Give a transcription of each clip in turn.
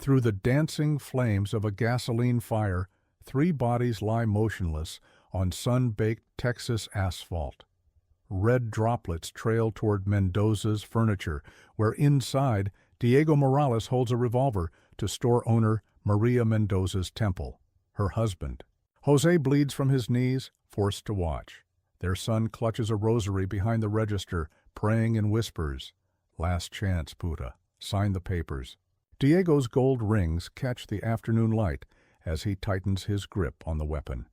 Through the dancing flames of a gasoline fire, 3 bodies lie motionless on sun-baked Texas asphalt. Red droplets trail toward Mendoza's furniture, where inside, Diego Morales holds a revolver to store owner Maria Mendoza's temple, her husband. Jose bleeds from his knees, forced to watch. Their son clutches a rosary behind the register, praying in whispers. "Last chance, Buddha. Sign the papers." Diego's gold rings catch the afternoon light as he tightens his grip on the weapon.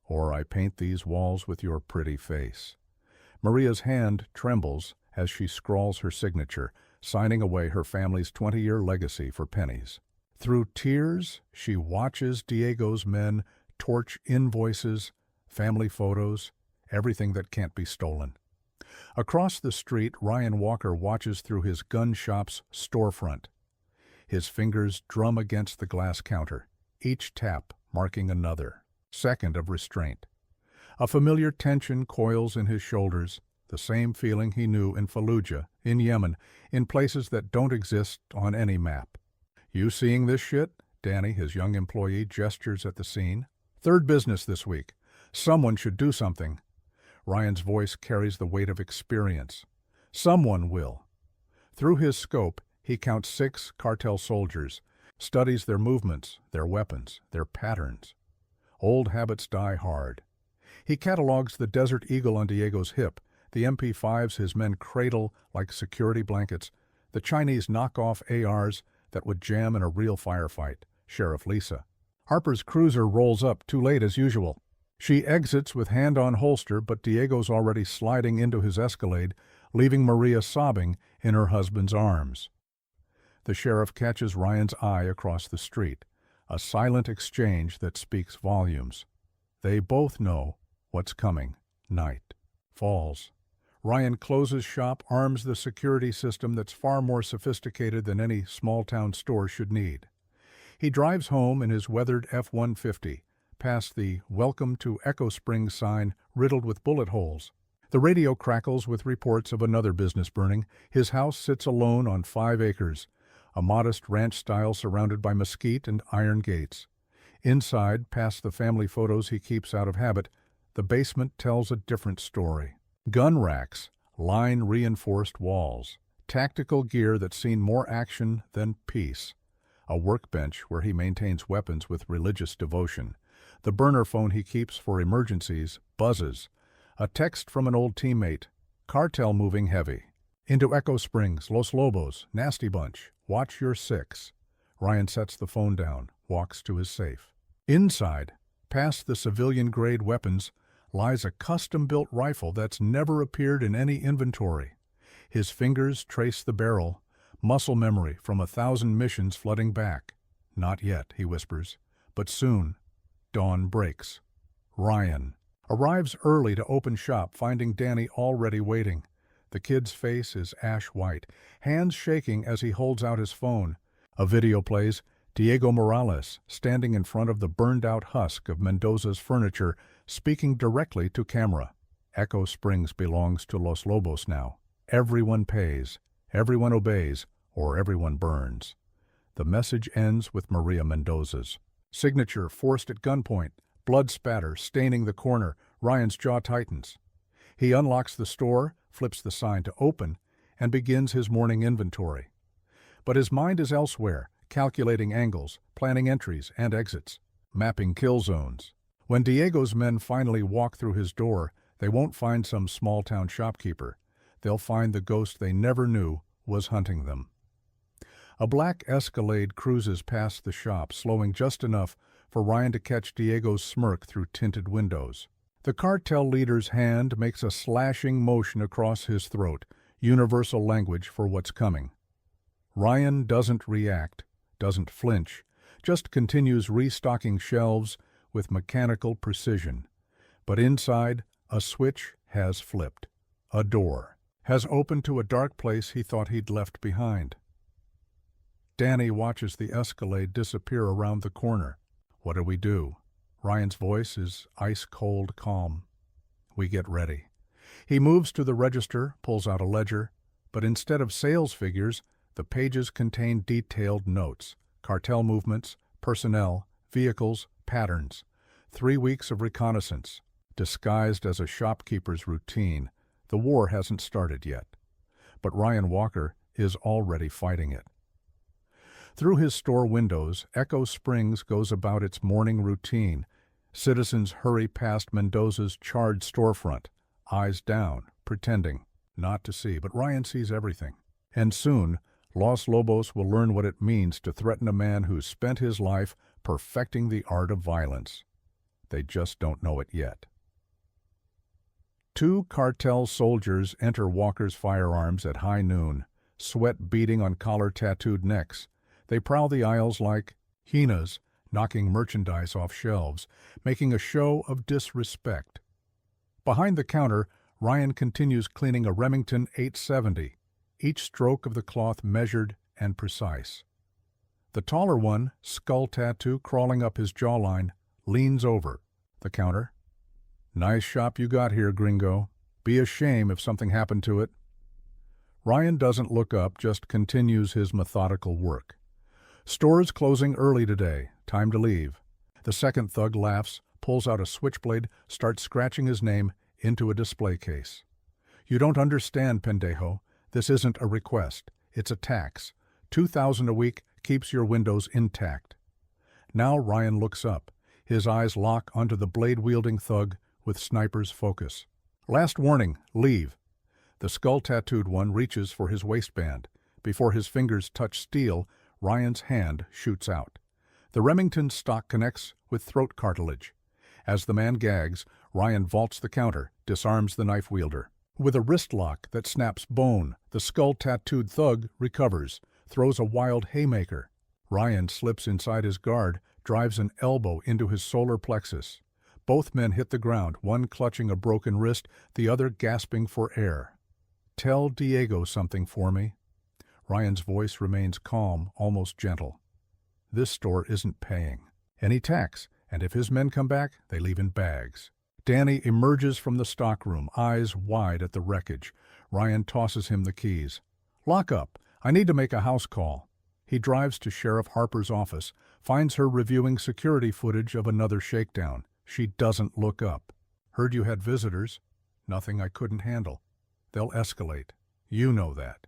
"Or I paint these walls with your pretty face." Maria's hand trembles as she scrawls her signature, signing away her family's 20-year legacy for pennies. Through tears, she watches Diego's men torch invoices, family photos, everything that can't be stolen. Across the street, Ryan Walker watches through his gun shop's storefront. His fingers drum against the glass counter, each tap marking another second of restraint. A familiar tension coils in his shoulders, the same feeling he knew in Fallujah, in Yemen, in places that don't exist on any map. "You seeing this shit?" Danny, his young employee, gestures at the scene. "Third business this week. Someone should do something." Ryan's voice carries the weight of experience. Someone will. Through his scope, he counts 6 cartel soldiers, studies their movements, their weapons, their patterns. Old habits die hard. He catalogs the Desert Eagle on Diego's hip, the MP5s his men cradle like security blankets, the Chinese knockoff ARs that would jam in a real firefight, Sheriff Lisa. Harper's cruiser rolls up too late as usual. She exits with hand on holster, but Diego's already sliding into his Escalade, leaving Maria sobbing in her husband's arms. The sheriff catches Ryan's eye across the street, a silent exchange that speaks volumes. They both know what's coming. Night falls. Ryan closes shop, arms the security system that's far more sophisticated than any small-town store should need. He drives home in his weathered F-150, past the "Welcome to Echo Springs" sign riddled with bullet holes. The radio crackles with reports of another business burning. His house sits alone on 5 acres, a modest ranch style surrounded by mesquite and iron gates. Inside, past the family photos he keeps out of habit, the basement tells a different story. Gun racks line reinforced walls, tactical gear that's seen more action than peace. A workbench where he maintains weapons with religious devotion. The burner phone he keeps for emergencies buzzes. A text from an old teammate. "Cartel moving heavy. Into Echo Springs, Los Lobos, nasty bunch. Watch your 6." Ryan sets the phone down, walks to his safe. Inside, past the civilian-grade weapons, lies a custom-built rifle that's never appeared in any inventory. His fingers trace the barrel, muscle memory from 1,000 missions flooding back. "Not yet," he whispers, "but soon." Dawn breaks. Ryan arrives early to open shop, finding Danny already waiting. The kid's face is ash-white, hands shaking as he holds out his phone. A video plays, Diego Morales, standing in front of the burned-out husk of Mendoza's furniture, speaking directly to camera. Echo Springs belongs to Los Lobos now. Everyone pays, everyone obeys, or everyone burns. The message ends with Maria Mendoza's signature forced at gunpoint, blood spatter staining the corner. Ryan's jaw tightens. He unlocks the store, flips the sign to open, and begins his morning inventory. But his mind is elsewhere, calculating angles, planning entries and exits, mapping kill zones. When Diego's men finally walk through his door, they won't find some small-town shopkeeper. They'll find the ghost they never knew was hunting them. A black Escalade cruises past the shop, slowing just enough for Ryan to catch Diego's smirk through tinted windows. The cartel leader's hand makes a slashing motion across his throat, universal language for what's coming. Ryan doesn't react, doesn't flinch, just continues restocking shelves with mechanical precision. But inside, a switch has flipped. A door has opened to a dark place he thought he'd left behind. Danny watches the Escalade disappear around the corner. "What do we do?" Ryan's voice is ice-cold calm. "We get ready." He moves to the register, pulls out a ledger, but instead of sales figures, the pages contain detailed notes. Cartel movements, personnel, vehicles, patterns. 3 weeks of reconnaissance, disguised as a shopkeeper's routine. The war hasn't started yet. But Ryan Walker is already fighting it. Through his store windows, Echo Springs goes about its morning routine. Citizens hurry past Mendoza's charred storefront, eyes down, pretending not to see, but Ryan sees everything. And soon, Los Lobos will learn what it means to threaten a man who's spent his life perfecting the art of violence. They just don't know it yet. 2 cartel soldiers enter Walker's Firearms at high noon, sweat beading on collar-tattooed necks. They prowl the aisles like hyenas, knocking merchandise off shelves, making a show of disrespect. Behind the counter, Ryan continues cleaning a Remington 870, each stroke of the cloth measured and precise. The taller one, skull tattoo crawling up his jawline, leans over the counter. "Nice shop you got here, gringo. Be a shame if something happened to it." Ryan doesn't look up, just continues his methodical work. "Store's closing early today. Time to leave." The second thug laughs, pulls out a switchblade, starts scratching his name into a display case. "You don't understand, pendejo. This isn't a request. It's a tax. $2,000 a week keeps your windows intact." Now Ryan looks up. His eyes lock onto the blade-wielding thug with sniper's focus. "Last warning, leave." The skull-tattooed one reaches for his waistband. Before his fingers touch steel, Ryan's hand shoots out. The Remington stock connects with throat cartilage. As the man gags, Ryan vaults the counter, disarms the knife wielder. With a wrist lock that snaps bone, the skull-tattooed thug recovers, throws a wild haymaker. Ryan slips inside his guard, drives an elbow into his solar plexus. Both men hit the ground, one clutching a broken wrist, the other gasping for air. "Tell Diego something for me." Ryan's voice remains calm, almost gentle. "This store isn't paying any tax, and if his men come back, they leave in bags." Danny emerges from the stockroom, eyes wide at the wreckage. Ryan tosses him the keys. "Lock up. I need to make a house call." He drives to Sheriff Harper's office, finds her reviewing security footage of another shakedown. She doesn't look up. "Heard you had visitors." "Nothing I couldn't handle." "They'll escalate. You know that."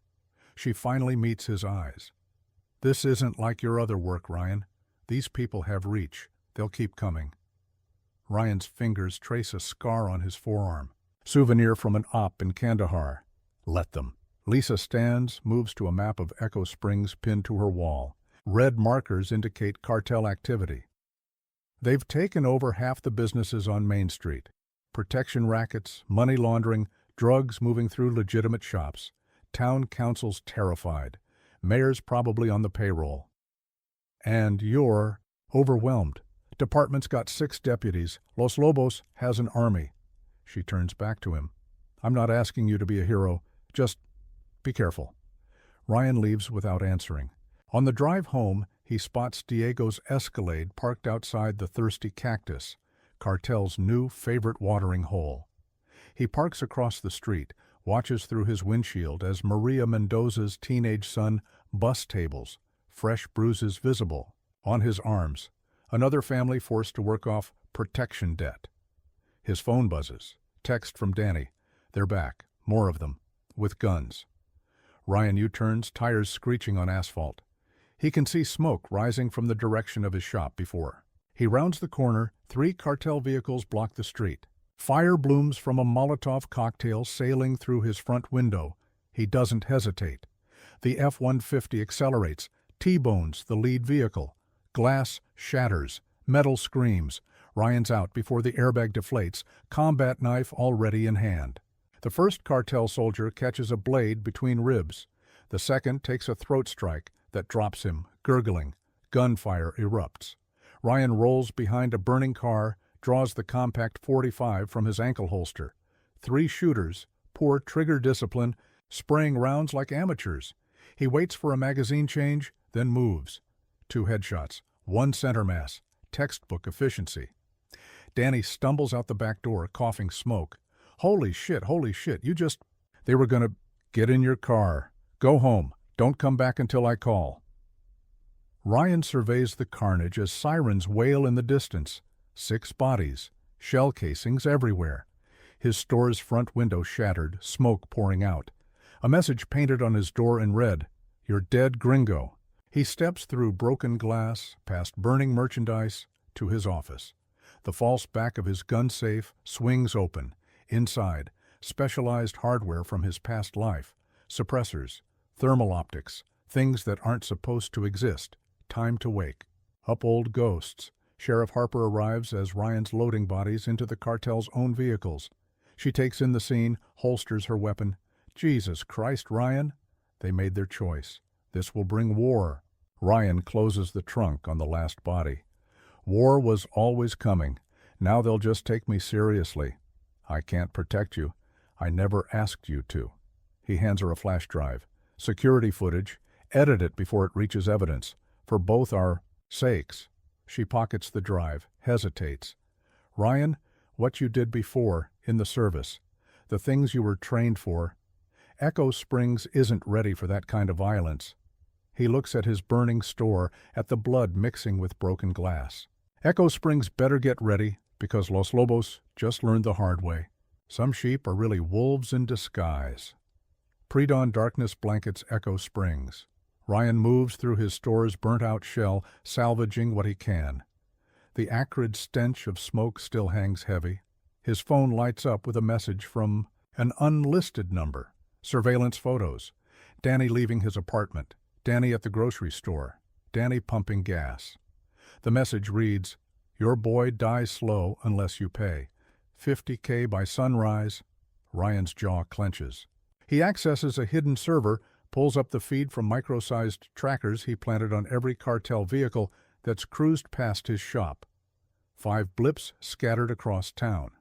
She finally meets his eyes. "This isn't like your other work, Ryan. These people have reach. They'll keep coming." Ryan's fingers trace a scar on his forearm. Souvenir from an op in Kandahar. "Let them." Lisa stands, moves to a map of Echo Springs pinned to her wall. Red markers indicate cartel activity. They've taken over half the businesses on Main Street. Protection rackets, money laundering, drugs moving through legitimate shops. Town council's terrified. Mayor's probably on the payroll. And you're overwhelmed. Department's got 6 deputies. Los Lobos has an army. She turns back to him. "I'm not asking you to be a hero. Just be careful." Ryan leaves without answering. On the drive home, he spots Diego's Escalade parked outside the Thirsty Cactus, Cartel's new favorite watering hole. He parks across the street, watches through his windshield as Maria Mendoza's teenage son bus tables, fresh bruises visible. On his arms, another family forced to work off protection debt. His phone buzzes. Text from Danny. They're back, more of them, with guns. Ryan U-turns, tires screeching on asphalt. He can see smoke rising from the direction of his shop before. He rounds the corner, 3 cartel vehicles block the street. Fire blooms from a Molotov cocktail sailing through his front window. He doesn't hesitate. The F-150 accelerates, T-bones the lead vehicle. Glass shatters, metal screams. Ryan's out before the airbag deflates, combat knife already in hand. The first cartel soldier catches a blade between ribs. The second takes a throat strike that drops him, gurgling. Gunfire erupts. Ryan rolls behind a burning car, draws the compact .45 from his ankle holster. 3 shooters, poor trigger discipline, spraying rounds like amateurs. He waits for a magazine change, then moves. 2 headshots, 1 center mass, textbook efficiency. Danny stumbles out the back door, coughing smoke. Holy shit, you just... They were gonna... Get in your car. Go home. Don't come back until I call." Ryan surveys the carnage as sirens wail in the distance. 6 bodies, shell casings everywhere. His store's front window shattered, smoke pouring out. A message painted on his door in red, "You're dead, gringo." He steps through broken glass, past burning merchandise, to his office. The false back of his gun safe swings open. Inside, specialized hardware from his past life, suppressors, thermal optics, things that aren't supposed to exist. Time to wake. Up old ghosts. Sheriff Harper arrives as Ryan's loading bodies into the cartel's own vehicles. She takes in the scene, holsters her weapon. Jesus Christ, Ryan! They made their choice. This will bring war. Ryan closes the trunk on the last body. War was always coming. Now they'll just take me seriously. I can't protect you. I never asked you to. He hands her a flash drive. Security footage. Edit it before it reaches evidence. For both our sakes. She pockets the drive, hesitates. Ryan, what you did before, in the service. The things you were trained for. Echo Springs isn't ready for that kind of violence. He looks at his burning store, at the blood mixing with broken glass. Echo Springs better get ready, because Los Lobos just learned the hard way. Some sheep are really wolves in disguise. Pre-dawn darkness blankets Echo Springs. Ryan moves through his store's burnt-out shell, salvaging what he can. The acrid stench of smoke still hangs heavy. His phone lights up with a message from an unlisted number. Surveillance photos. Danny leaving his apartment. Danny at the grocery store. Danny pumping gas. The message reads, "Your boy dies slow unless you pay. $50K by sunrise." Ryan's jaw clenches. He accesses a hidden server, pulls up the feed from micro-sized trackers he planted on every cartel vehicle that's cruised past his shop. 5 blips scattered across town.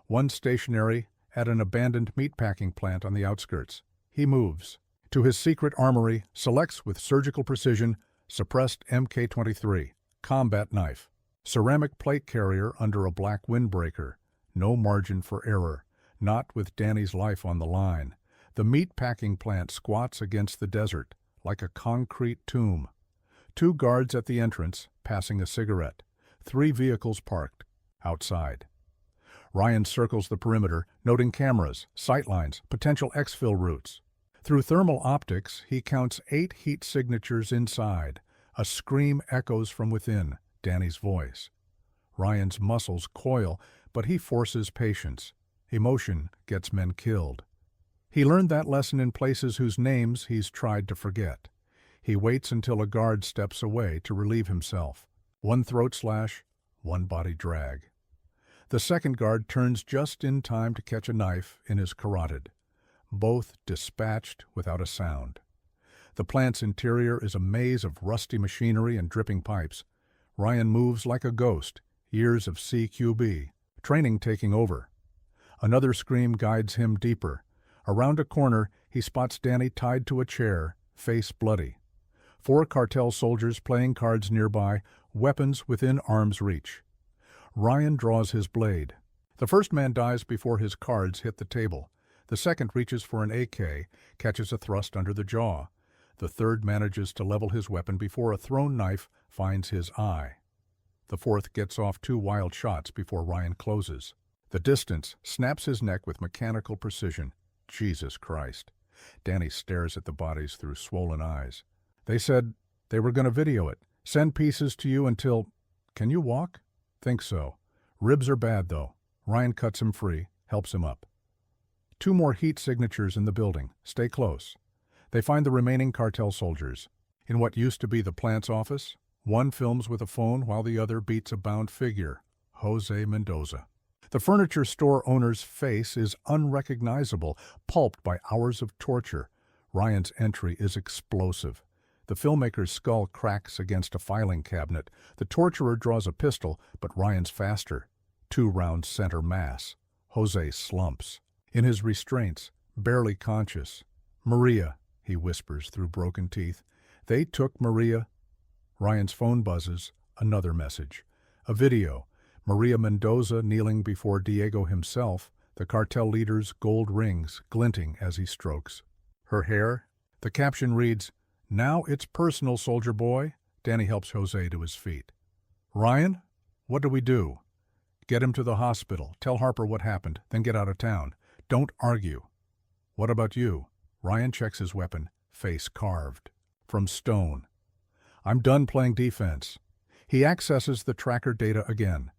1 stationary at an abandoned meatpacking plant on the outskirts. He moves. To his secret armory, selects with surgical precision, suppressed MK-23, combat knife, ceramic plate carrier under a black windbreaker. No margin for error. Not with Danny's life on the line. The meatpacking plant squats against the desert, like a concrete tomb. 2 guards at the entrance, passing a cigarette. 3 vehicles parked. Outside. Ryan circles the perimeter, noting cameras, sightlines, potential exfil routes. Through thermal optics, he counts 8 heat signatures inside. A scream echoes from within, Danny's voice. Ryan's muscles coil, but he forces patience. Emotion gets men killed. He learned that lesson in places whose names he's tried to forget. He waits until a guard steps away to relieve himself. 1 throat slash, 1 body drag. The second guard turns just in time to catch a knife in his carotid. Both dispatched without a sound. The plant's interior is a maze of rusty machinery and dripping pipes. Ryan moves like a ghost, years of CQB, training taking over. Another scream guides him deeper. Around a corner, he spots Danny tied to a chair, face bloody. 4 cartel soldiers playing cards nearby, weapons within arm's reach. Ryan draws his blade. The first man dies before his cards hit the table. The second reaches for an AK, catches a thrust under the jaw. The third manages to level his weapon before a thrown knife finds his eye. The fourth gets off 2 wild shots before Ryan closes. The distance snaps his neck with mechanical precision. Jesus Christ. Danny stares at the bodies through swollen eyes. They said they were going to video it. Send pieces to you until... Can you walk? Think so. Ribs are bad, though. Ryan cuts him free, helps him up. 2 more heat signatures in the building. Stay close. They find the remaining cartel soldiers. In what used to be the plant's office, one films with a phone while the other beats a bound figure, Jose Mendoza. The furniture store owner's face is unrecognizable, pulped by hours of torture. Ryan's entry is explosive. The filmmaker's skull cracks against a filing cabinet. The torturer draws a pistol, but Ryan's faster. 2 rounds center mass. Jose slumps. In his restraints, barely conscious. "Maria," he whispers through broken teeth. "They took Maria." Ryan's phone buzzes. Another message. A video. Maria Mendoza kneeling before Diego himself, the cartel leader's gold rings glinting as he strokes. Her hair? The caption reads, "Now it's personal, soldier boy. Danny helps Jose to his feet. Ryan, what do we do? Get him to the hospital. Tell Harper what happened, then get out of town. Don't argue. What about you? Ryan checks his weapon, face carved. From stone. I'm done playing defense. He accesses the tracker data again.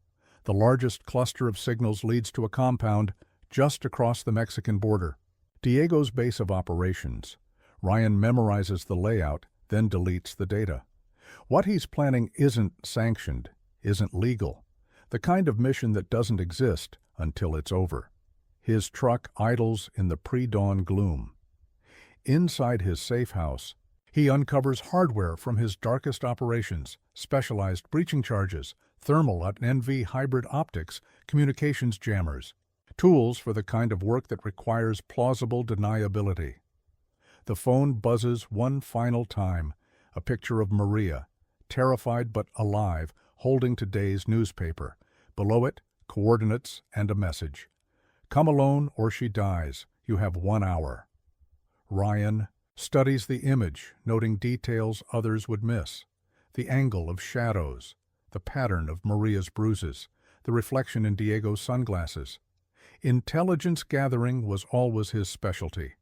The largest cluster of signals leads to a compound just across the Mexican border. Diego's base of operations. Ryan memorizes the layout, then deletes the data. What he's planning isn't sanctioned, isn't legal. The kind of mission that doesn't exist until it's over. His truck idles in the pre-dawn gloom. Inside his safe house, he uncovers hardware from his darkest operations, specialized breaching charges, thermal and NV hybrid optics, communications jammers, tools for the kind of work that requires plausible deniability. The phone buzzes one final time, a picture of Maria, terrified but alive, holding today's newspaper. Below it, coordinates and a message. Come alone or she dies. You have 1 hour. Ryan studies the image, noting details others would miss. The angle of shadows, the pattern of Maria's bruises, the reflection in Diego's sunglasses. Intelligence gathering was always his specialty,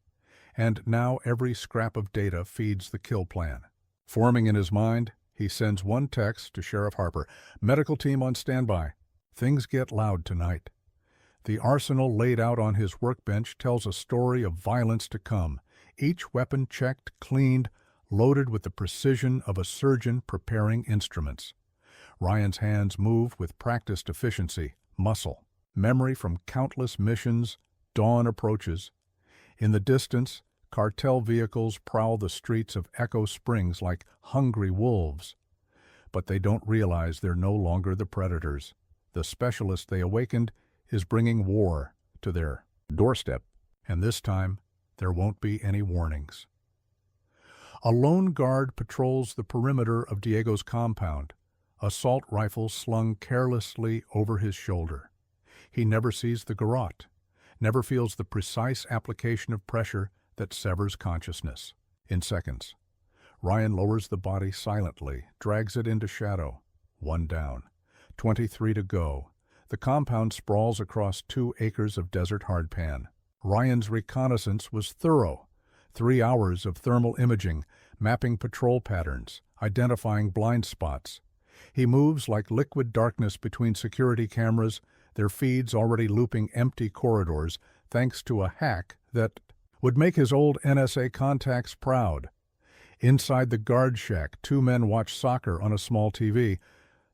and now every scrap of data feeds the kill plan. Forming in his mind, he sends one text to Sheriff Harper. Medical team on standby. Things get loud tonight. The arsenal laid out on his workbench tells a story of violence to come, each weapon checked, cleaned, loaded with the precision of a surgeon preparing instruments. Ryan's hands move with practiced efficiency, muscle, memory from countless missions. Dawn approaches. In the distance, cartel vehicles prowl the streets of Echo Springs like hungry wolves. But they don't realize they're no longer the predators. The specialist they awakened is bringing war to their doorstep, and this time there won't be any warnings. A lone guard patrols the perimeter of Diego's compound, assault rifle slung carelessly over his shoulder. He never sees the garrote, never feels the precise application of pressure that severs consciousness. In seconds, Ryan lowers the body silently, drags it into shadow. 1 down. 23 to go. The compound sprawls across 2 acres of desert hardpan. Ryan's reconnaissance was thorough. 3 hours of thermal imaging, mapping patrol patterns, identifying blind spots. He moves like liquid darkness between security cameras, their feeds already looping empty corridors, thanks to a hack that would make his old NSA contacts proud. Inside the guard shack, 2 men watch soccer on a small TV.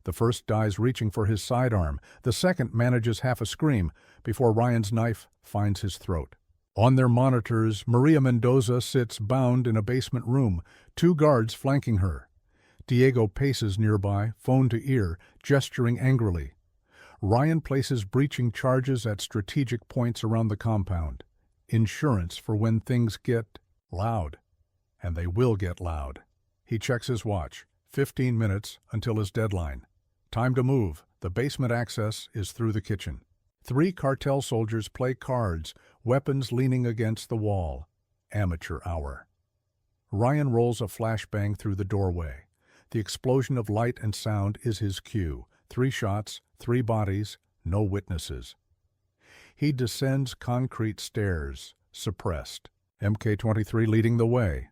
The first dies reaching for his sidearm. The second manages half a scream before Ryan's knife finds his throat. On their monitors, Maria Mendoza sits bound in a basement room, 2 guards flanking her. Diego paces nearby, phone to ear, gesturing angrily. Ryan places breaching charges at strategic points around the compound. Insurance for when things get loud. And they will get loud. He checks his watch. 15 minutes until his deadline. Time to move. The basement access is through the kitchen. 3 cartel soldiers play cards, weapons leaning against the wall. Amateur hour. Ryan rolls a flashbang through the doorway. The explosion of light and sound is his cue. 3 shots, 3 bodies, no witnesses. He descends concrete stairs, suppressed. MK-23 leading the way.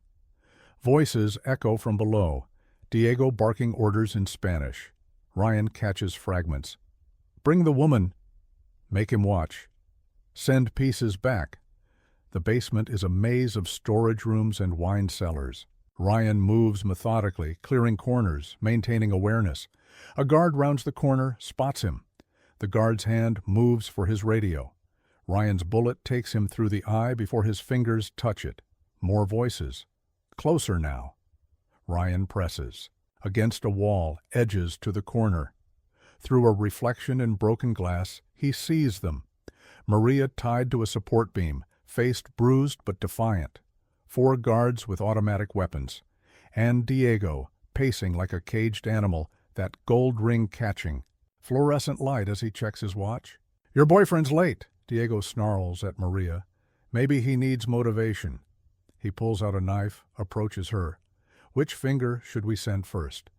Voices echo from below. Diego barking orders in Spanish. Ryan catches fragments. Bring the woman. Make him watch. Send pieces back. The basement is a maze of storage rooms and wine cellars. Ryan moves methodically, clearing corners, maintaining awareness. A guard rounds the corner, spots him. The guard's hand moves for his radio. Ryan's bullet takes him through the eye before his fingers touch it. More voices. Closer now. Ryan presses. Against a wall, edges to the corner. Through a reflection in broken glass, he sees them. Maria tied to a support beam, face bruised but defiant. 4 guards with automatic weapons. And Diego, pacing like a caged animal, that gold ring catching. Fluorescent light as he checks his watch. Your boyfriend's late, Diego snarls at Maria. Maybe he needs motivation. He pulls out a knife, approaches her. Which finger should we send first?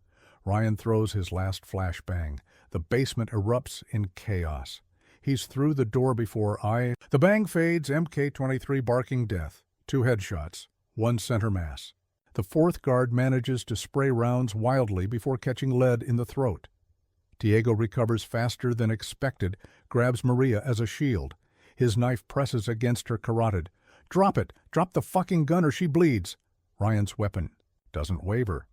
Ryan throws his last flashbang. The basement erupts in chaos. He's through the door before The bang fades, MK-23 barking death. 2 headshots, 1 center mass. The 4th guard manages to spray rounds wildly before catching lead in the throat. Diego recovers faster than expected, grabs Maria as a shield. His knife presses against her carotid. "Drop it! Drop the fucking gun or she bleeds!" Ryan's weapon doesn't waver.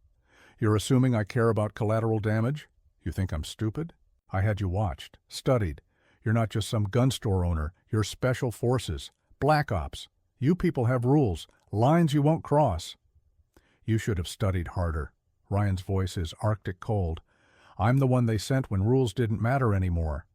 "You're assuming I care about collateral damage? You think I'm stupid? I had you watched, studied. You're not just some gun store owner. You're special forces. Black Ops. You people have rules, lines you won't cross." "You should have studied harder." Ryan's voice is Arctic cold. "I'm the one they sent when rules didn't matter anymore."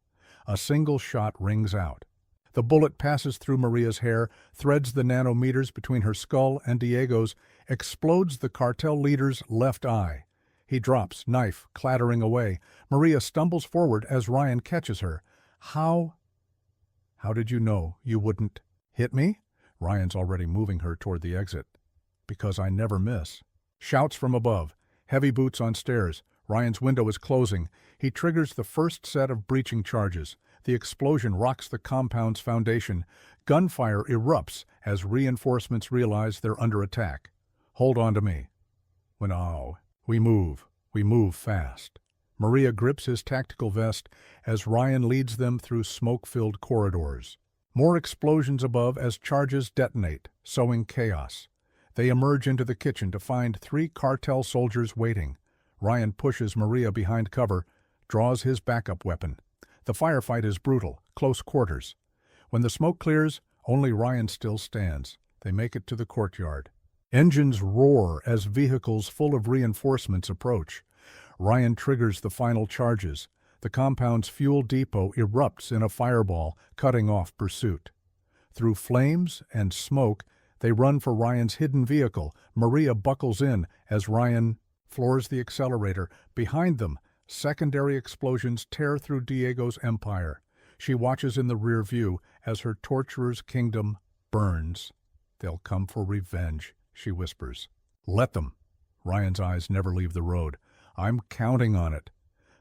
A single shot rings out. The bullet passes through Maria's hair, threads the nanometers between her skull and Diego's, explodes the cartel leader's left eye. He drops, knife clattering away. Maria stumbles forward as Ryan catches her. How did you know you wouldn't hit me?" Ryan's already moving her toward the exit. "Because I never miss." Shouts from above. Heavy boots on stairs. Ryan's window is closing. He triggers the first set of breaching charges. The explosion rocks the compound's foundation. Gunfire erupts as reinforcements realize they're under attack. "Hold on to me." We move fast. Maria grips his tactical vest as Ryan leads them through smoke-filled corridors. More explosions above as charges detonate, sowing chaos. They emerge into the kitchen to find 3 cartel soldiers waiting. Ryan pushes Maria behind cover, draws his backup weapon. The firefight is brutal, close quarters. When the smoke clears, only Ryan still stands. They make it to the courtyard. Engines roar as vehicles full of reinforcements approach. Ryan triggers the final charges. The compound's fuel depot erupts in a fireball, cutting off pursuit. Through flames and smoke, they run for Ryan's hidden vehicle. Maria buckles in as Ryan floors the accelerator. Behind them, secondary explosions tear through Diego's empire. She watches in the rear view as her torturer's kingdom burns. "They'll come for revenge," she whispers. "Let them." Ryan's eyes never leave the road. "I'm counting on it."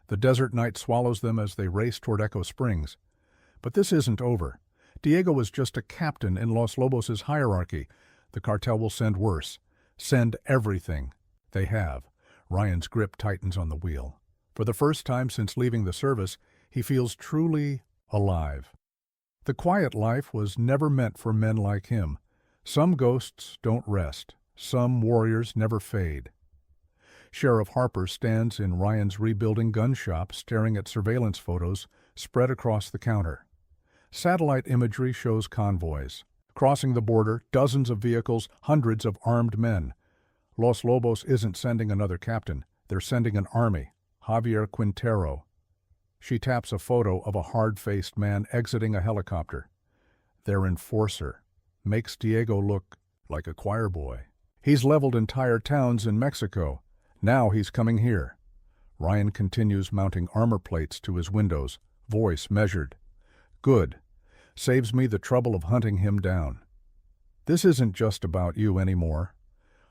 The desert night swallows them as they race toward Echo Springs. But this isn't over. Diego was just a captain in Los Lobos' hierarchy. The cartel will send worse. Send everything. They have. Ryan's grip tightens on the wheel. For the first time since leaving the service, he feels truly alive. The quiet life was never meant for men like him. Some ghosts don't rest. Some warriors never fade. Sheriff Harper stands in Ryan's rebuilding gun shop staring at surveillance photos spread across the counter. Satellite imagery shows convoys. Crossing the border, dozens of vehicles, hundreds of armed men. Los Lobos isn't sending another captain. They're sending an army. Javier Quintero. She taps a photo of a hard-faced man exiting a helicopter. Their enforcer. Makes Diego look like a choir boy. He's leveled entire towns in Mexico. Now he's coming here. Ryan continues mounting armor plates to his windows, voice measured. "Good. Saves me the trouble of hunting him down. This isn't just about you anymore."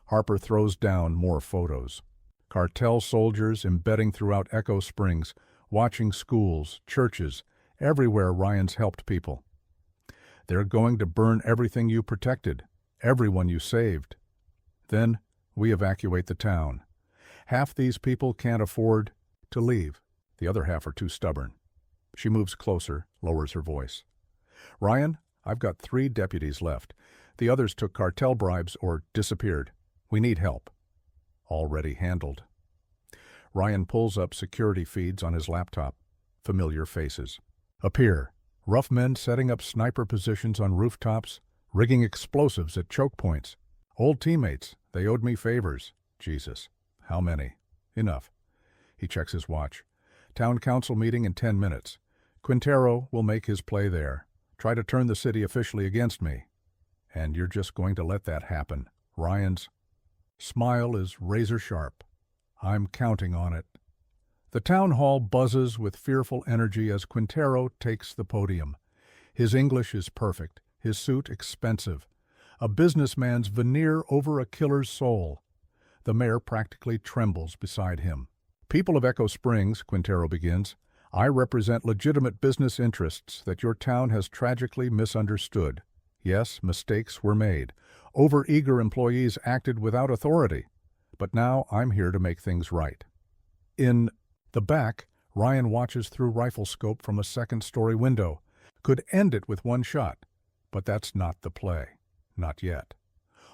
Harper throws down more photos. Cartel soldiers embedding throughout Echo Springs, watching schools, churches, everywhere Ryan's helped people. "They're going to burn everything you protected, everyone you saved. Then we evacuate the town. Half these people can't afford to leave. The other half are too stubborn." She moves closer, lowers her voice. "Ryan, I've got 3 deputies left. The others took cartel bribes or disappeared. We need help." Already handled. Ryan pulls up security feeds on his laptop. Familiar faces appear. Rough men setting up sniper positions on rooftops, rigging explosives at choke points. Old teammates, they owed me favors. Jesus, how many? Enough. He checks his watch. Town council meeting in 10 minutes. Quintero will make his play there. Try to turn the city officially against me. And you're just going to let that happen. Ryan's smile is razor sharp. I'm counting on it. The town hall buzzes with fearful energy as Quintero takes the podium. His English is perfect, his suit expensive. A businessman's veneer over a killer's soul. The mayor practically trembles beside him. People of Echo Springs, Quintero begins, I represent legitimate business interests that your town has tragically misunderstood. Yes, mistakes were made. Overeager employees acted without authority. But now I'm here to make things right. In the back, Ryan watches through rifle scope from a second-story window. Could end it with one shot. But that's not the play. Not yet.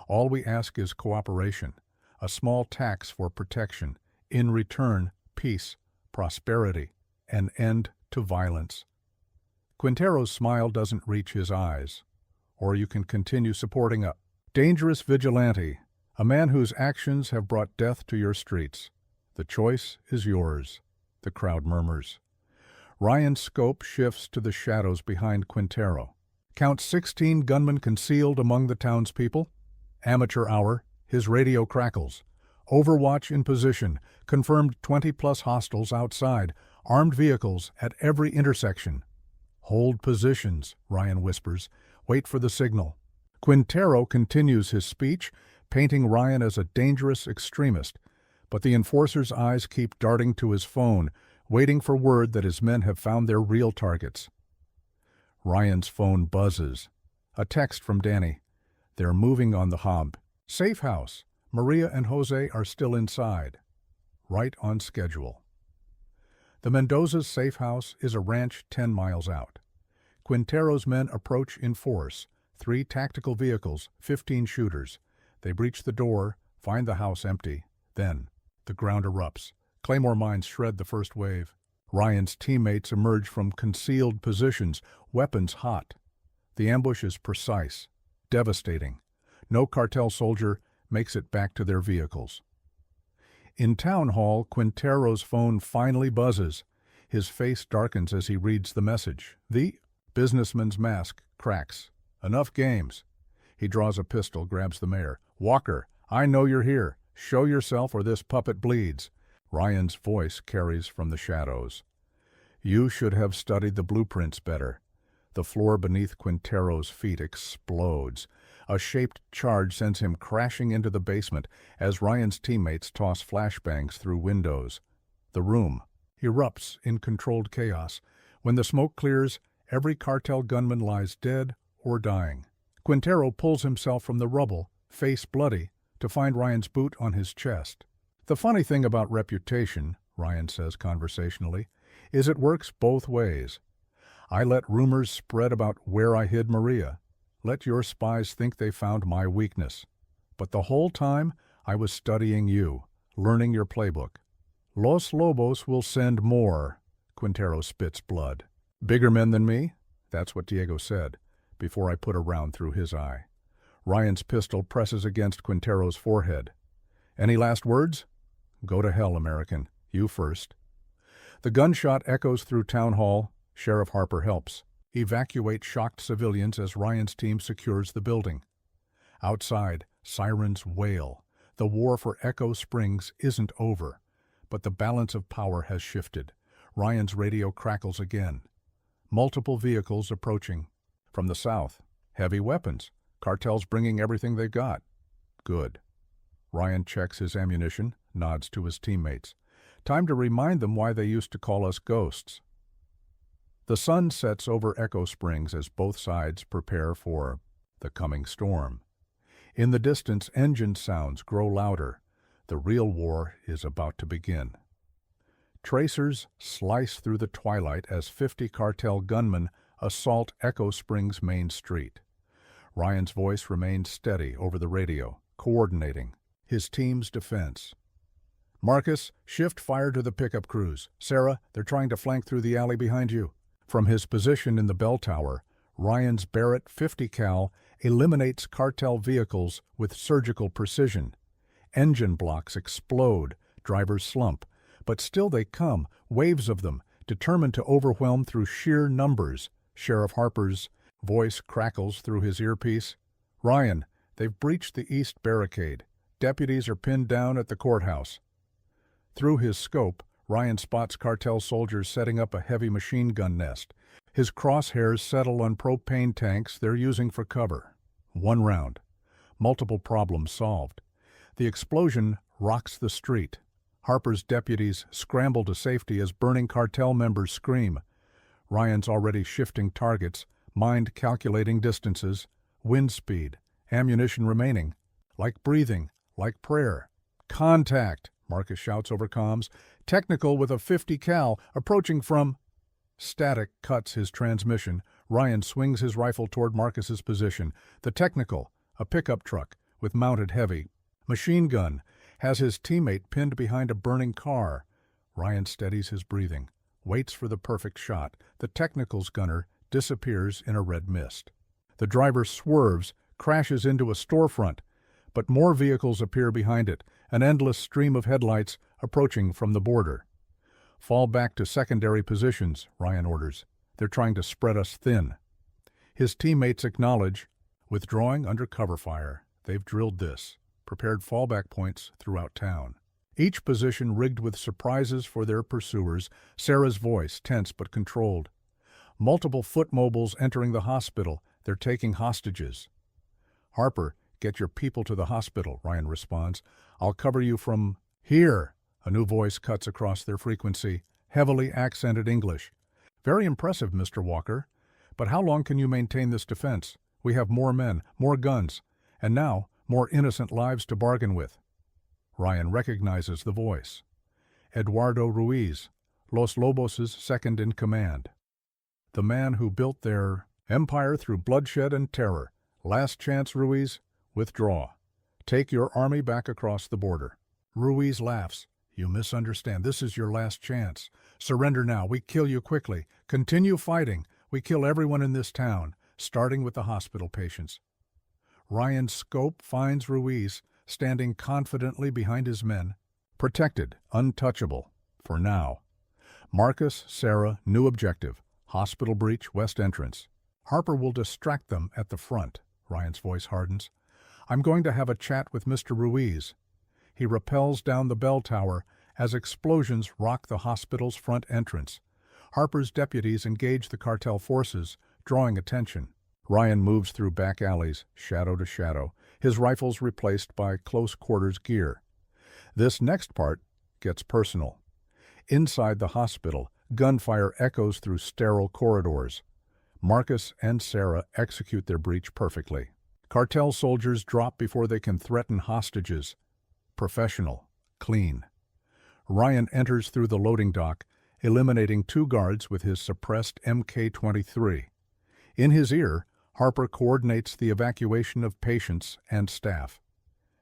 All we ask is cooperation, a small tax for protection, in return, peace, prosperity, an end to violence. Quintero's smile doesn't reach his eyes. Or you can continue supporting a dangerous vigilante, a man whose actions have brought death to your streets. The choice is yours, the crowd murmurs. Ryan's scope shifts to the shadows behind Quintero. Count 16 gunmen concealed among the townspeople. Amateur hour, his radio crackles. Overwatch in position, confirmed 20-plus hostiles outside, armed vehicles at every intersection. Hold positions, Ryan whispers. Wait for the signal. Quintero continues his speech, painting Ryan as a dangerous extremist, but the enforcer's eyes keep darting to his phone, waiting for word that his men have found their real targets. Ryan's phone buzzes. A text from Danny. They're moving on the hub. Safe house. Maria and Jose are still inside. Right on schedule. The Mendoza's safe house is a ranch 10 miles out. Quintero's men approach in force. 3 tactical vehicles, 15 shooters. They breach the door, find the house empty. Then, the ground erupts. Claymore mines shred the first wave. Ryan's teammates emerge from concealed positions, weapons hot. The ambush is precise, devastating. No cartel soldier makes it back to their vehicles. In town hall, Quintero's phone finally buzzes. His face darkens as he reads the message. The businessman's mask cracks. Enough games. He draws a pistol, grabs the mayor. Walker, I know you're here. Show yourself or this puppet bleeds. Ryan's voice carries from the shadows. You should have studied the blueprints better. The floor beneath Quintero's feet explodes. A shaped charge sends him crashing into the basement as Ryan's teammates toss flashbangs through windows. The room erupts in controlled chaos. When the smoke clears, every cartel gunman lies dead or dying. Quintero pulls himself from the rubble, face bloody, to find Ryan's boot on his chest. The funny thing about reputation, Ryan says conversationally, is it works both ways. I let rumors spread about where I hid Maria. Let your spies think they found my weakness. But the whole time, I was studying you, learning your playbook. Los Lobos will send more. Quintero spits blood. Bigger men than me? That's what Diego said, before I put a round through his eye. Ryan's pistol presses against Quintero's forehead. Any last words? Go to hell, American. You first. The gunshot echoes through town hall. Sheriff Harper helps. Evacuate shocked civilians as Ryan's team secures the building. Outside, sirens wail. The war for Echo Springs isn't over, but the balance of power has shifted. Ryan's radio crackles again. Multiple vehicles approaching. From the south, heavy weapons. Cartel's bringing everything they've got. Good. Ryan checks his ammunition, nods to his teammates. Time to remind them why they used to call us ghosts. The sun sets over Echo Springs as both sides prepare for the coming storm. In the distance, engine sounds grow louder. The real war is about to begin. Tracers slice through the twilight as 50 cartel gunmen assault Echo Springs' main street. Ryan's voice remains steady over the radio, coordinating his team's defense. Marcus, shift fire to the pickup crews. Sarah, they're trying to flank through the alley behind you. From his position in the bell tower, Ryan's Barrett 50 cal eliminates cartel vehicles with surgical precision. Engine blocks explode, drivers slump, but still they come, waves of them, determined to overwhelm through sheer numbers. Sheriff Harper's voice crackles through his earpiece. Ryan, they've breached the east barricade. Deputies are pinned down at the courthouse. Through his scope, Ryan spots cartel soldiers setting up a heavy machine gun nest. His crosshairs settle on propane tanks they're using for cover. One round. Multiple problems solved. The explosion rocks the street. Harper's deputies scramble to safety as burning cartel members scream. Ryan's already shifting targets, mind calculating distances, wind speed, ammunition remaining. Like breathing, like prayer. Contact, Marcus shouts over comms. Technical with a 50 cal, approaching from... Static cuts his transmission. Ryan swings his rifle toward Marcus's position. The technical, a pickup truck with mounted heavy machine gun, has his teammate pinned behind a burning car. Ryan steadies his breathing, waits for the perfect shot. The technical's gunner disappears in a red mist. The driver swerves, crashes into a storefront, but more vehicles appear behind it, an endless stream of headlights approaching from the border. Fall back to secondary positions, Ryan orders. They're trying to spread us thin. His teammates acknowledge, withdrawing under cover fire. They've drilled this, prepared fallback points throughout town. Each position rigged with surprises for their pursuers, Sarah's voice tense but controlled. Multiple foot mobiles entering the hospital. They're taking hostages. Harper, get your people to the hospital, Ryan responds. I'll cover you from here. A new voice cuts across their frequency, heavily accented English. Very impressive, Mr. Walker. But how long can you maintain this defense? We have more men, more guns, and now more innocent lives to bargain with. Ryan recognizes the voice. Eduardo Ruiz, Los Lobos' second in command. The man who built their empire through bloodshed and terror. Last chance, Ruiz. Withdraw. Take your army back across the border. Ruiz laughs. You misunderstand. This is your last chance. Surrender now. We kill you quickly. Continue fighting. We kill everyone in this town, starting with the hospital patients. Ryan's scope finds Ruiz, standing confidently behind his men. Protected, untouchable, for now. Marcus, Sarah, new objective. Hospital breach, west entrance. Harper will distract them at the front. Ryan's voice hardens. I'm going to have a chat with Mr. Ruiz. He rappels down the bell tower as explosions rock the hospital's front entrance. Harper's deputies engage the cartel forces, drawing attention. Ryan moves through back alleys, shadow to shadow, his rifles replaced by close-quarters gear. This next part gets personal. Inside the hospital, gunfire echoes through sterile corridors. Marcus and Sarah execute their breach perfectly. Cartel soldiers drop before they can threaten hostages. Professional, clean. Ryan enters through the loading dock, eliminating 2 guards with his suppressed MK-23. In his ear, Harper coordinates the evacuation of patients and staff.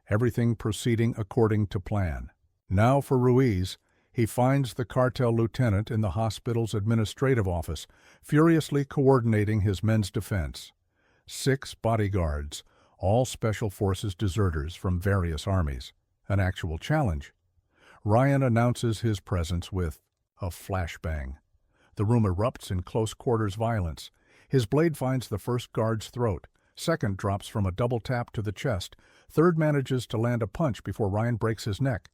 Everything proceeding according to plan. Now for Ruiz, he finds the cartel lieutenant in the hospital's administrative office, furiously coordinating his men's defense. 6 bodyguards, all special forces deserters from various armies. An actual challenge. Ryan announces his presence with a flashbang. The room erupts in close-quarters violence. His blade finds the first guard's throat. Second drops from a double tap to the chest. Third manages to land a punch before Ryan breaks his neck.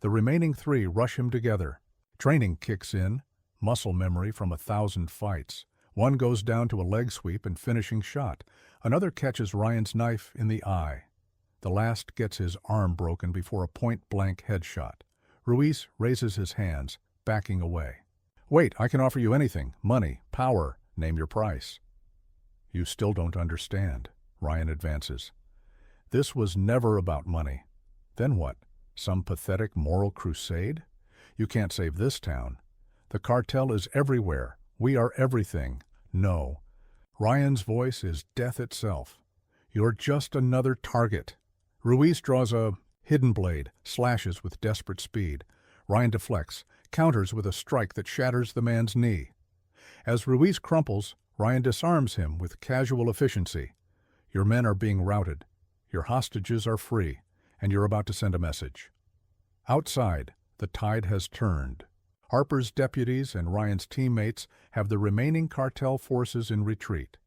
The remaining 3 rush him together. Training kicks in, muscle memory from 1,000 fights. One goes down to a leg sweep and finishing shot. Another catches Ryan's knife in the eye. The last gets his arm broken before a point-blank headshot. Ruiz raises his hands, backing away. Wait, I can offer you anything. Money, power, name your price. You still don't understand. Ryan advances. This was never about money. Then what? Some pathetic moral crusade? You can't save this town. The cartel is everywhere. We are everything. No. Ryan's voice is death itself. You're just another target. Ruiz draws a hidden blade, slashes with desperate speed. Ryan deflects, counters with a strike that shatters the man's knee. As Ruiz crumples, Ryan disarms him with casual efficiency. Your men are being routed. Your hostages are free, and you're about to send a message. Outside, the tide has turned. Harper's deputies and Ryan's teammates have the remaining cartel forces in retreat.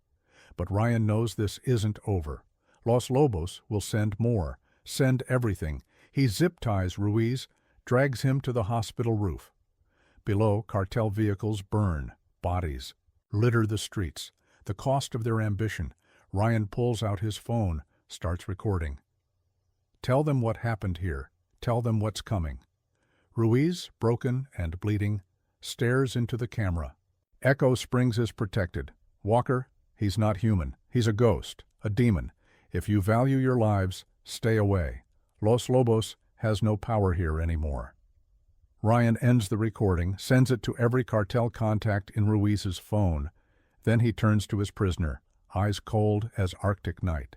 But Ryan knows this isn't over. Los Lobos will send more, send everything. He zip-ties Ruiz, drags him to the hospital roof. Below, cartel vehicles burn, bodies litter the streets. The cost of their ambition. Ryan pulls out his phone, starts recording. Tell them what happened here. Tell them what's coming. Ruiz, broken and bleeding, stares into the camera. Echo Springs is protected. Walker, he's not human. He's a ghost, a demon. If you value your lives, stay away. Los Lobos has no power here anymore. Ryan ends the recording, sends it to every cartel contact in Ruiz's phone. Then he turns to his prisoner, eyes cold as Arctic night.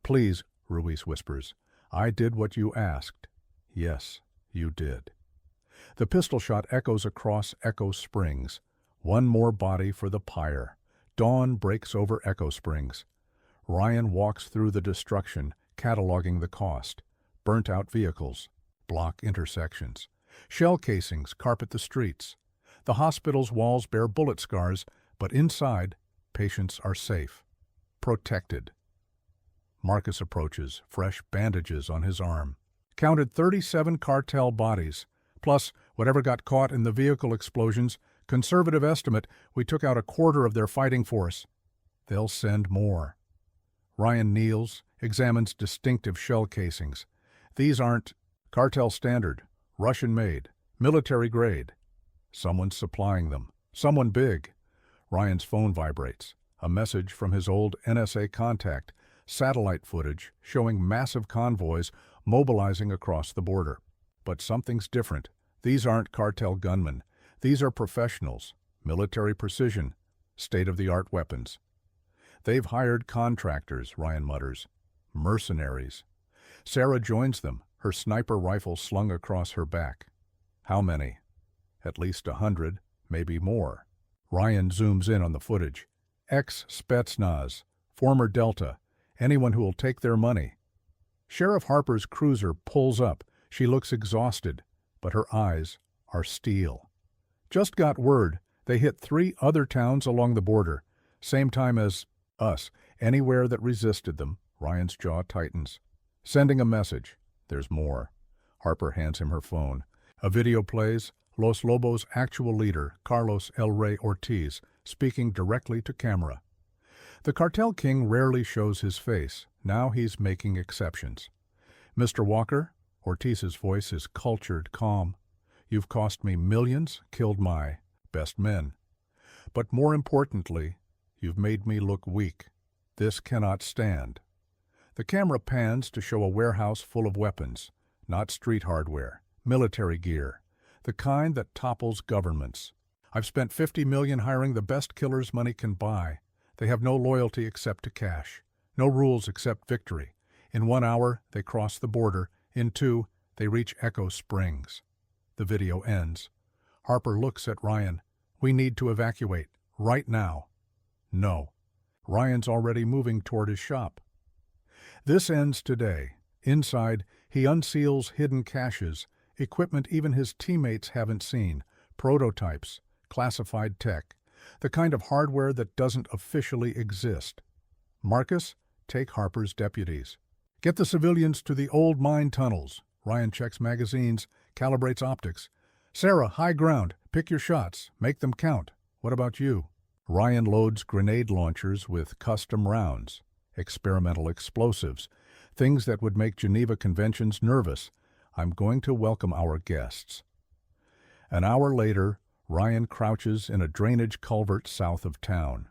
"Please," Ruiz whispers, "I did what you asked." "Yes, you did." The pistol shot echoes across Echo Springs. One more body for the pyre. Dawn breaks over Echo Springs. Ryan walks through the destruction, cataloging the cost. Burnt-out vehicles, block intersections. Shell casings carpet the streets. The hospital's walls bear bullet scars, but inside, patients are safe. Protected. Marcus approaches, fresh bandages on his arm. Counted 37 cartel bodies, plus whatever got caught in the vehicle explosions. Conservative estimate, we took out a quarter of their fighting force. They'll send more. Ryan kneels, examines distinctive shell casings. These aren't cartel standard, Russian-made, military-grade. Someone's supplying them. Someone big. Ryan's phone vibrates. A message from his old NSA contact. Satellite footage showing massive convoys mobilizing across the border. But something's different. These aren't cartel gunmen. These are professionals. Military precision. State-of-the-art weapons. They've hired contractors, Ryan mutters. Mercenaries. Sarah joins them, her sniper rifle slung across her back. How many? At least 100, maybe more. Ryan zooms in on the footage. Ex-Spetsnaz, former Delta, anyone who'll take their money. Sheriff Harper's cruiser pulls up. She looks exhausted, but her eyes are steel. Just got word they hit 3 other towns along the border, same time as us. Anywhere that resisted them, Ryan's jaw tightens. Sending a message. There's more. Harper hands him her phone. A video plays, Los Lobos' actual leader, Carlos El Rey Ortiz, speaking directly to camera. The cartel king rarely shows his face. Now he's making exceptions. "Mr. Walker," Ortiz's voice is cultured, calm. "You've cost me millions, killed my best men. But more importantly, you've made me look weak. This cannot stand." The camera pans to show a warehouse full of weapons, not street hardware, military gear, the kind that topples governments. "I've spent $50 million hiring the best killers money can buy. They have no loyalty except to cash, no rules except victory. In 1 hour, they cross the border. In 2, they reach Echo Springs." The video ends. Harper looks at Ryan. "We need to evacuate, right now." "No." Ryan's already moving toward his shop. This ends today. Inside, he unseals hidden caches, equipment even his teammates haven't seen, prototypes, classified tech, the kind of hardware that doesn't officially exist. "Marcus, take Harper's deputies. Get the civilians to the old mine tunnels." Ryan checks magazines, calibrates optics. "Sarah, high ground. Pick your shots. Make them count. What about you?" Ryan loads grenade launchers with custom rounds, experimental explosives, things that would make Geneva conventions nervous. "I'm going to welcome our guests." An hour later, Ryan crouches in a drainage culvert south of town.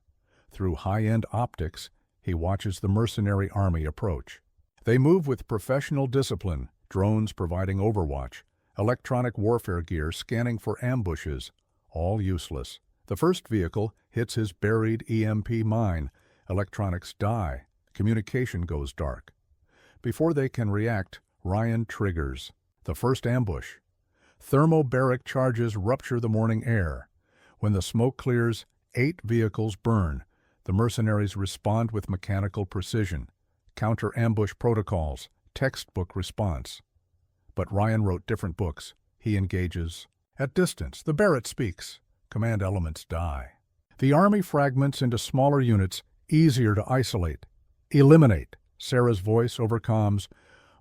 Through high-end optics, he watches the mercenary army approach. They move with professional discipline, drones providing overwatch, electronic warfare gear scanning for ambushes, all useless. The first vehicle hits his buried EMP mine. Electronics die. Communication goes dark. Before they can react, Ryan triggers. The first ambush. Thermobaric charges rupture the morning air. When the smoke clears, 8 vehicles burn. The mercenaries respond with mechanical precision. Counter-ambush protocols, textbook response. But Ryan wrote different books. He engages. At distance, the Barrett speaks. Command elements die. The army fragments into smaller units, easier to isolate. Eliminate. Sarah's voice over comms.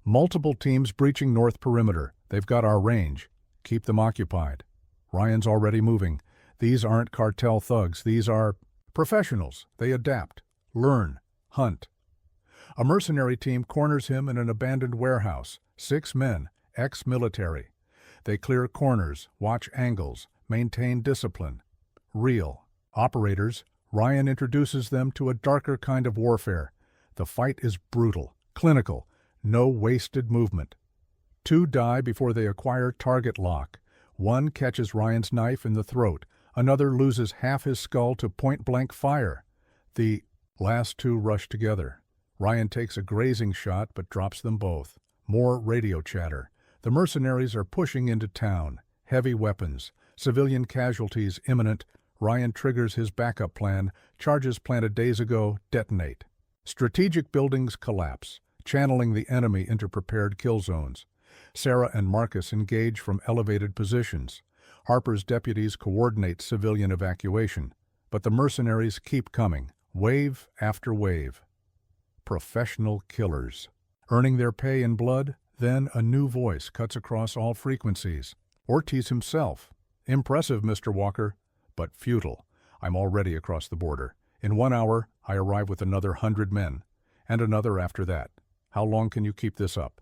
Multiple teams breaching north perimeter. They've got our range. Keep them occupied. Ryan's already moving. These aren't cartel thugs. These are professionals. They adapt, learn, hunt. A mercenary team corners him in an abandoned warehouse. 6 men, ex-military. They clear corners, watch angles, maintain discipline. Real. Operators, Ryan introduces them to a darker kind of warfare. The fight is brutal, clinical, no wasted movement. 2 die before they acquire target lock. 1 catches Ryan's knife in the throat. Another loses half his skull to point-blank fire. The last 2 rush together. Ryan takes a grazing shot but drops them both. More radio chatter. The mercenaries are pushing into town. Heavy weapons. Civilian casualties imminent. Ryan triggers his backup plan. Charges planted days ago detonate. Strategic buildings collapse, channeling the enemy into prepared kill zones. Sarah and Marcus engage from elevated positions. Harper's deputies coordinate civilian evacuation. But the mercenaries keep coming, wave after wave. Professional killers. Earning their pay in blood, then a new voice cuts across all frequencies. Ortiz himself. Impressive, Mr. Walker, but futile. I'm already across the border. In 1 hour, I arrive with another 100 men, and another after that. How long can you keep this up?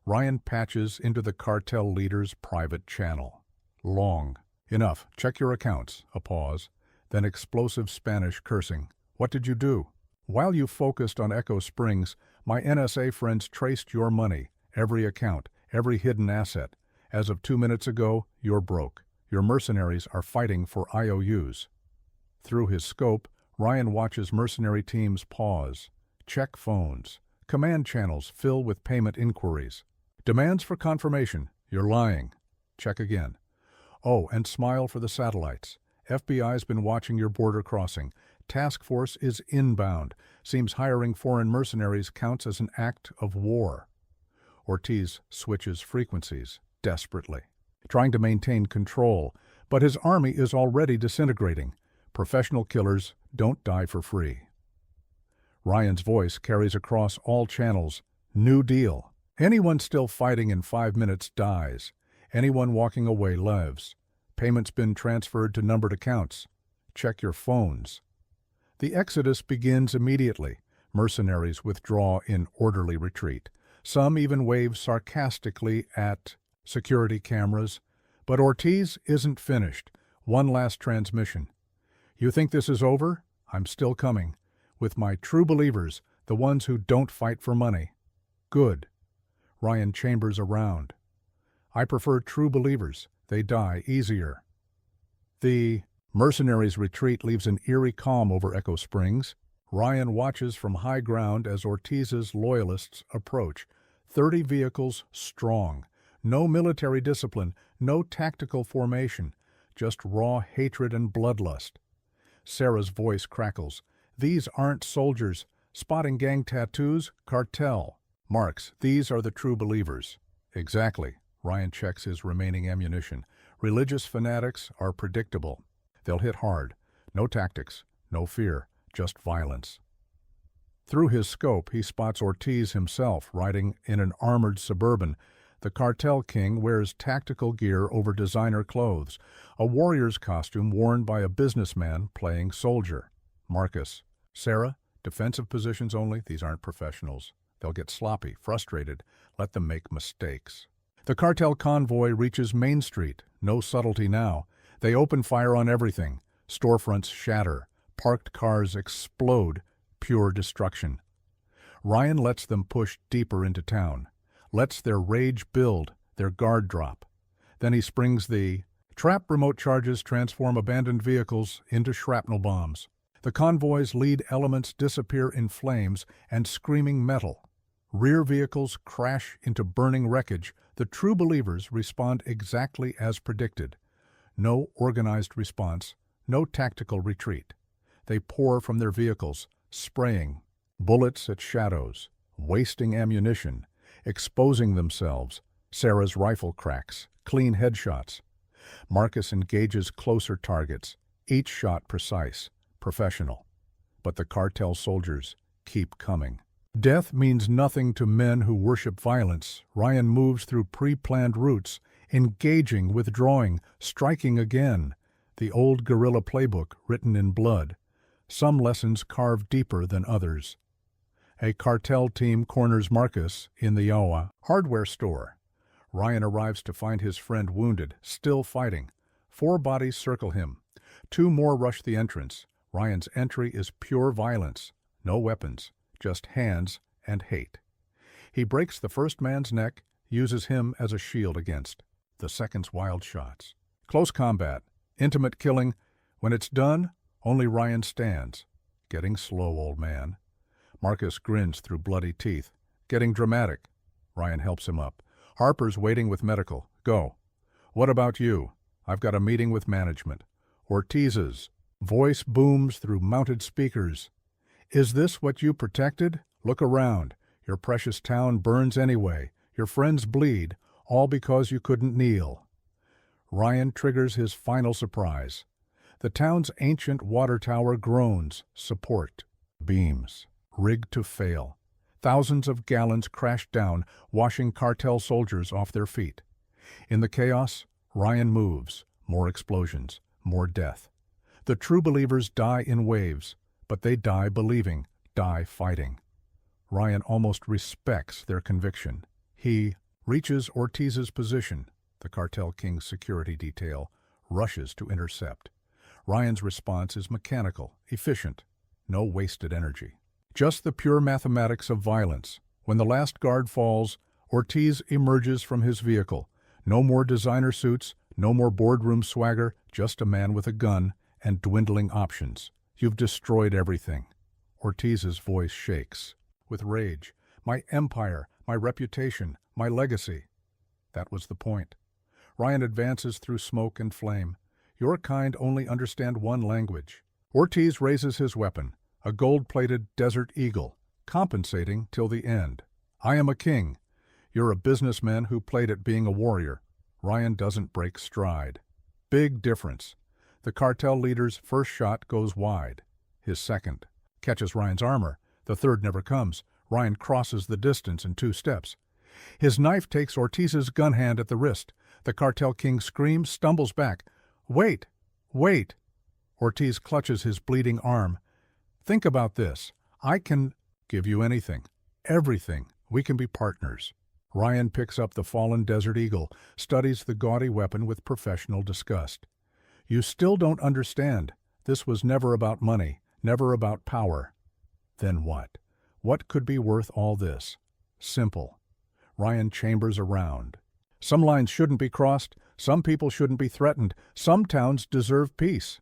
Ryan patches into the cartel leader's private channel. Long. Enough. Check your accounts. A pause. Then explosive Spanish cursing. What did you do? While you focused on Echo Springs, my NSA friends traced your money, every account, every hidden asset. As of 2 minutes ago, you're broke. Your mercenaries are fighting for IOUs. Through his scope, Ryan watches mercenary teams pause, check phones. Command channels fill with payment inquiries. Demands for confirmation. You're lying. Check again. Oh, and smile for the satellites. FBI's been watching your border crossing. Task force is inbound. Seems hiring foreign mercenaries counts as an act of war. Ortiz switches frequencies, desperately, trying to maintain control, but his army is already disintegrating. Professional killers don't die for free. Ryan's voice carries across all channels. New deal. Anyone still fighting in 5 minutes dies. Anyone walking away lives. Payment's been transferred to numbered accounts. Check your phones. The exodus begins immediately. Mercenaries withdraw in orderly retreat. Some even wave sarcastically at security cameras. But Ortiz isn't finished. One last transmission. You think this is over? I'm still coming. With my true believers, the ones who don't fight for money. Good. Ryan chambers around. I prefer true believers. They die easier. The mercenaries' retreat leaves an eerie calm over Echo Springs. Ryan watches from high ground as Ortiz's loyalists approach. 30 vehicles strong. No military discipline, no tactical formation, just raw hatred and bloodlust. Sarah's voice crackles. These aren't soldiers. Spotting gang tattoos, cartel. Marks, these are the true believers. Exactly. Ryan checks his remaining ammunition. Religious fanatics are predictable. They'll hit hard. No tactics, no fear, just violence. Through his scope, he spots Ortiz himself riding in an armored Suburban. The cartel king wears tactical gear over designer clothes, a warrior's costume worn by a businessman playing soldier. Marcus. Sarah, defensive positions only. These aren't professionals. They'll get sloppy, frustrated. Let them make mistakes. The cartel convoy reaches Main Street. No subtlety now. They open fire on everything. Storefronts shatter. Parked cars explode. Pure destruction. Ryan lets them push deeper into town. Lets their rage build, their guard drop. Then he springs the trap. Remote charges transform abandoned vehicles into shrapnel bombs. The convoy's lead elements disappear in flames and screaming metal. Rear vehicles crash into burning wreckage. The true believers respond exactly as predicted. No organized response, no tactical retreat. They pour from their vehicles, spraying bullets at shadows, wasting ammunition, exposing themselves. Sarah's rifle cracks, clean headshots. Marcus engages closer targets, each shot precise, professional. But the cartel soldiers keep coming. Death means nothing to men who worship violence. Ryan moves through pre-planned routes, engaging, withdrawing, striking again. The old guerrilla playbook written in blood. Some lessons carved deeper than others. A cartel team corners Marcus in the Yawa hardware store. Ryan arrives to find his friend wounded, still fighting. 4 bodies circle him. 2 more rush the entrance. Ryan's entry is pure violence. No weapons, just hands and hate. He breaks the first man's neck, uses him as a shield against the second's wild shots. Close combat, intimate killing. When it's done, only Ryan stands. Getting slow, old man. Marcus grins through bloody teeth. Getting dramatic. Ryan helps him up. Harper's waiting with medical. Go. What about you? I've got a meeting with management. Ortiz's voice booms through mounted speakers. Is this what you protected? Look around. Your precious town burns anyway. Your friends bleed, all because you couldn't kneel. Ryan triggers his final surprise. The town's ancient water tower groans, support, beams, rigged to fail. Thousands of gallons crash down, washing cartel soldiers off their feet. In the chaos, Ryan moves. More explosions, more death. The true believers die in waves, but they die believing, die fighting. Ryan almost respects their conviction. He reaches Ortiz's position. The cartel king's security detail rushes to intercept. Ryan's response is mechanical, efficient, no wasted energy. Just the pure mathematics of violence. When the last guard falls, Ortiz emerges from his vehicle. No more designer suits, no more boardroom swagger, just a man with a gun and dwindling options. You've destroyed everything. Ortiz's voice shakes. With rage. My empire, my reputation, my legacy. That was the point. Ryan advances through smoke and flame. Your kind only understand one language. Ortiz raises his weapon, a gold-plated desert eagle, compensating till the end. I am a king. You're a businessman who played at being a warrior. Ryan doesn't break stride. Big difference. The cartel leader's first shot goes wide. His second catches Ryan's armor. The third never comes. Ryan crosses the distance in 2 steps. His knife takes Ortiz's gun hand at the wrist. The cartel king screams, stumbles back. Wait! Wait! Ortiz clutches his bleeding arm. Think about this. I can give you anything. Everything. We can be partners. Ryan picks up the fallen Desert Eagle, studies the gaudy weapon with professional disgust. You still don't understand. This was never about money, never about power. Then what? What could be worth all this? Simple. Ryan chambers around. Some lines shouldn't be crossed. Some people shouldn't be threatened. Some towns deserve peace.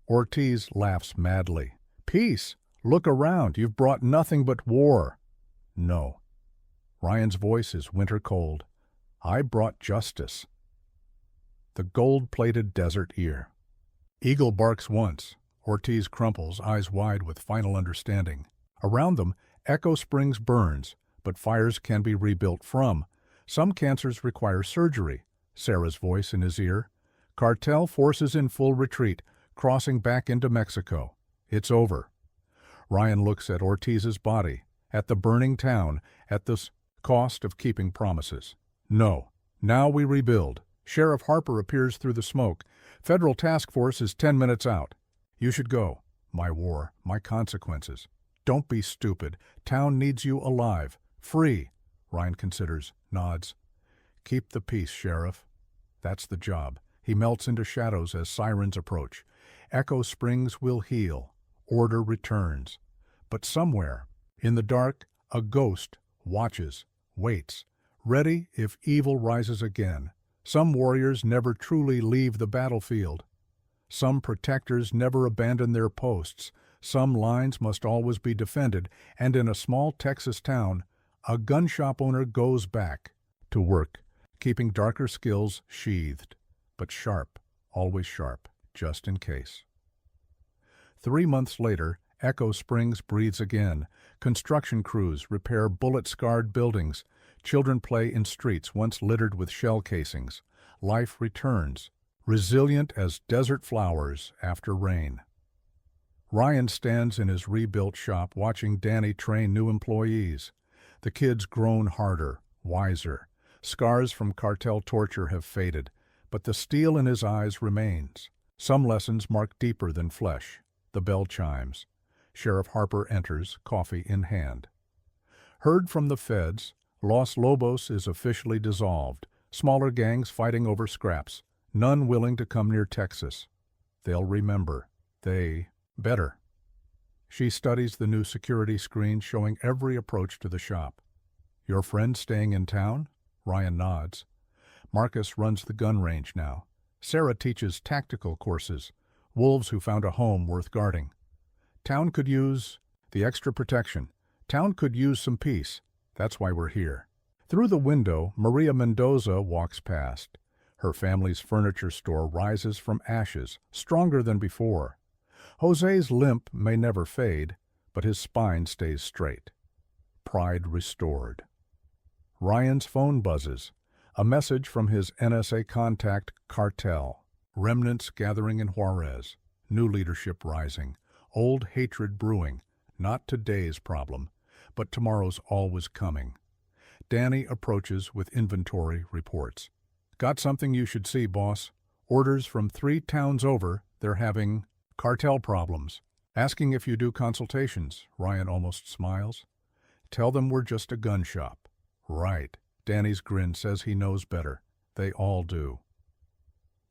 Ortiz laughs madly. Peace? Look around. You've brought nothing but war. No. Ryan's voice is winter cold. I brought justice. The gold-plated desert ear. Eagle barks once. Ortiz crumples, eyes wide with final understanding. Around them, Echo Springs burns, but fires can be rebuilt from. Some cancers require surgery. Sarah's voice in his ear. Cartel forces in full retreat, crossing back into Mexico. It's over. Ryan looks at Ortiz's body, at the burning town, at the cost of keeping promises. No. Now we rebuild. Sheriff Harper appears through the smoke. Federal task force is 10 minutes out. You should go. My war, my consequences. Don't be stupid. Town needs you alive. Free. Ryan considers, nods. Keep the peace, Sheriff. That's the job. He melts into shadows as sirens approach. Echo Springs will heal. Order returns. But somewhere, in the dark, a ghost watches, waits, ready if evil rises again. Some warriors never truly leave the battlefield. Some protectors never abandon their posts. Some lines must always be defended, and in a small Texas town, a gun shop owner goes back to work, keeping darker skills sheathed, but sharp, always sharp, just in case. 3 months later, Echo Springs breathes again. Construction crews repair bullet-scarred buildings. Children play in streets once littered with shell casings. Life returns, resilient as desert flowers after rain. Ryan stands in his rebuilt shop watching Danny train new employees. The kids grown harder, wiser. Scars from cartel torture have faded, but the steel in his eyes remains. Some lessons mark deeper than flesh. The bell chimes. Sheriff Harper enters, coffee in hand. Heard from the feds, Los Lobos is officially dissolved, smaller gangs fighting over scraps, none willing to come near Texas. They'll remember. They better. She studies the new security screen showing every approach to the shop. Your friend staying in town? Ryan nods. Marcus runs the gun range now. Sarah teaches tactical courses, wolves who found a home worth guarding. Town could use the extra protection. Town could use some peace. That's why we're here. Through the window, Maria Mendoza walks past. Her family's furniture store rises from ashes, stronger than before. Jose's limp may never fade, but his spine stays straight. Pride restored. Ryan's phone buzzes. A message from his NSA contact, Cartel. Remnants gathering in Juarez. New leadership rising. Old hatred brewing. Not today's problem, but tomorrow's always coming. Danny approaches with inventory reports. Got something you should see, boss. Orders from 3 towns over. They're having cartel problems. Asking if you do consultations. Ryan almost smiles. Tell them we're just a gun shop. Right. Danny's grin says he knows better. They all do.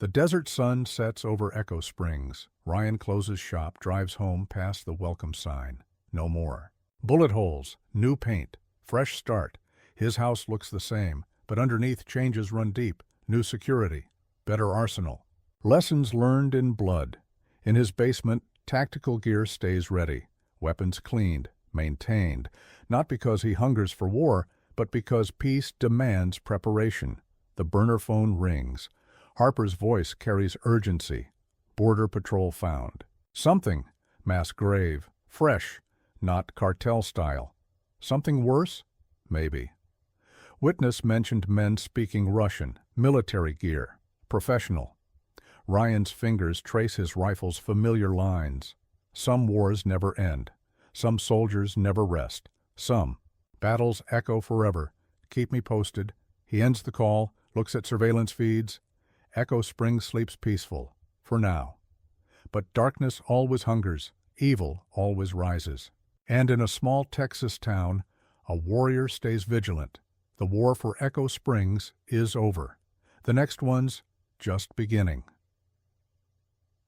The desert sun sets over Echo Springs. Ryan closes shop, drives home past the welcome sign. No more. Bullet holes, new paint, fresh start. His house looks the same, but underneath changes run deep. New security, better arsenal. Lessons learned in blood. In his basement, tactical gear stays ready. Weapons cleaned, maintained. Not because he hungers for war, but because peace demands preparation. The burner phone rings. Harper's voice carries urgency. Border Patrol found. Something. Mass grave. Fresh. Not cartel style. Something worse? Maybe. Witness mentioned men speaking Russian. Military gear. Professional. Ryan's fingers trace his rifle's familiar lines. Some wars never end. Some soldiers never rest. Some. Battles echo forever. Keep me posted. He ends the call, looks at surveillance feeds. Echo Springs sleeps peaceful. For now. But darkness always hungers. Evil always rises. And in a small Texas town, a warrior stays vigilant. The war for Echo Springs is over. The next one's just beginning.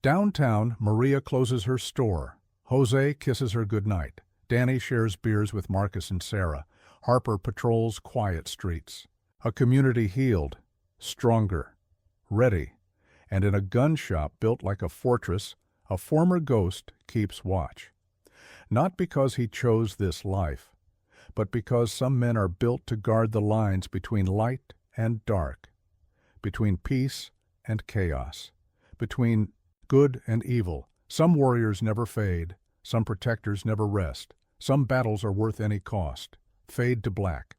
Downtown, Maria closes her store. Jose kisses her goodnight. Danny shares beers with Marcus and Sarah. Harper patrols quiet streets. A community healed, stronger, ready. And in a gun shop built like a fortress, a former ghost keeps watch. Not because he chose this life, but because some men are built to guard the lines between light and dark, between peace and chaos, between good and evil. Some warriors never fade, some protectors never rest, some battles are worth any cost, fade to black.